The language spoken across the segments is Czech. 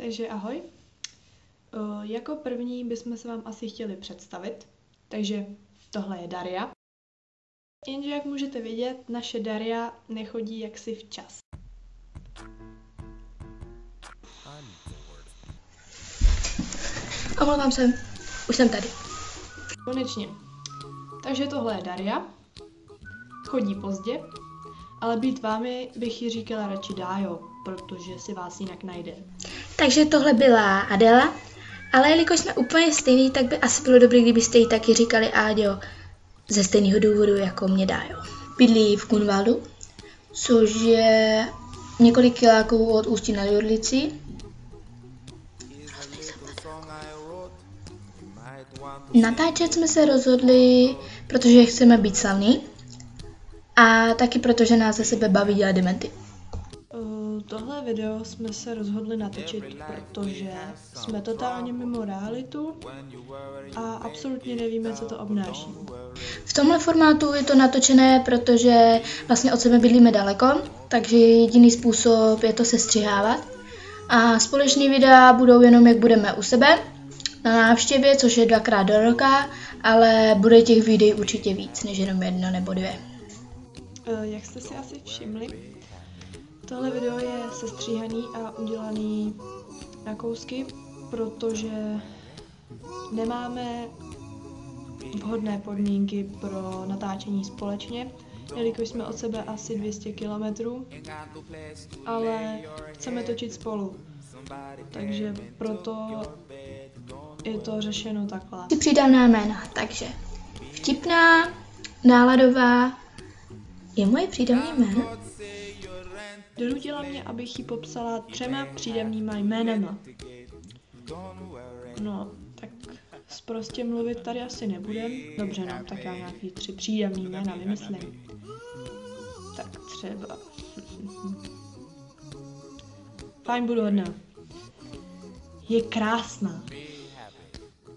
Takže ahoj. Jako první bychom se vám asi chtěli představit. Takže tohle je Daria. Jenže jak můžete vidět, naše Daria nechodí jaksi včas. Omlouvám se, už jsem tady. Konečně. Takže tohle je Daria. Chodí pozdě, ale být vámi bych ji říkala radši Dájo, protože si vás jinak najde. Takže tohle byla Adela, ale jelikož jsme úplně stejný, tak by asi bylo dobré, kdybyste jí taky říkali Áďo, ze stejného důvodu jako mě Dájo. Bydlí v Kunvaldu, což je několik kiláků od Ústí nad Orlicí. Natáčet jsme se rozhodli, protože chceme být slavní a taky protože nás ze sebe baví dělat dementy. Tohle video jsme se rozhodli natočit, protože jsme totálně mimo realitu a absolutně nevíme, co to obnáší. V tomhle formátu je to natočené, protože vlastně od sebe bydlíme daleko, takže jediný způsob je to sestřihávat. A společný videa budou jenom, jak budeme u sebe, na návštěvě, což je 2krát do roka, ale bude těch videí určitě víc, než jenom 1 nebo 2. Jak jste si asi všimli, tohle video je sestříhaný a udělaný na kousky, protože nemáme vhodné podmínky pro natáčení společně, jelikož jsme od sebe asi 200 km, ale chceme točit spolu, takže proto je to řešeno takhle. Přídavná jména, takže Vtipná, Náladová je moje přídavné jméno. Donutila mě, abych ji popsala 3 přídavnýma jménama. No, tak prostě mluvit tady asi nebudem. Dobře, no, tak já nějaký 3 přídavný jména vymyslím. Tak třeba... Fajn, budu hodná. Je krásná.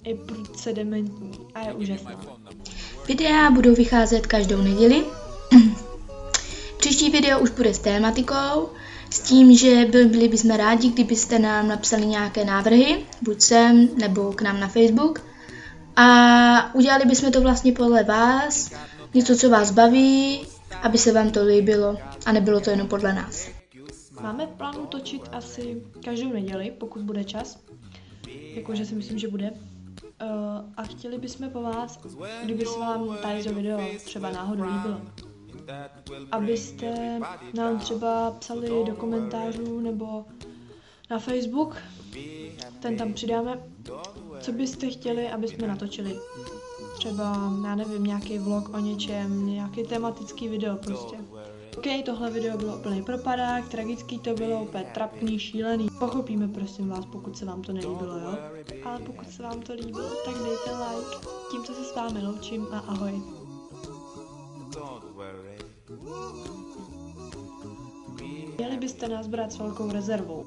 Je prudce dementní a je úžasná. Videa budou vycházet každou neděli. Příští video už bude s tématikou, s tím, že byli bychom rádi, kdybyste nám napsali nějaké návrhy, buď sem, nebo k nám na Facebook. A udělali bychom to vlastně podle vás, něco, co vás baví, aby se vám to líbilo a nebylo to jenom podle nás. Máme v plánu točit asi každou neděli, pokud bude čas, jakože si myslím, že bude. A chtěli bychom po vás, kdyby se vám tady to video třeba náhodou líbilo, abyste nám třeba psali do komentářů nebo na Facebook, ten tam přidáme, co byste chtěli, aby jsme natočili. Třeba, já nevím, nějaký vlog o něčem, nějaký tematický video prostě. OK, tohle video bylo úplný propadák, tragický to bylo, úplně trapný, šílený. Pochopíme, prosím vás, pokud se vám to nelíbilo, jo? Ale pokud se vám to líbilo, tak dejte like. Tímto se s vámi loučím a ahoj. Měli byste nás brát s velkou rezervou.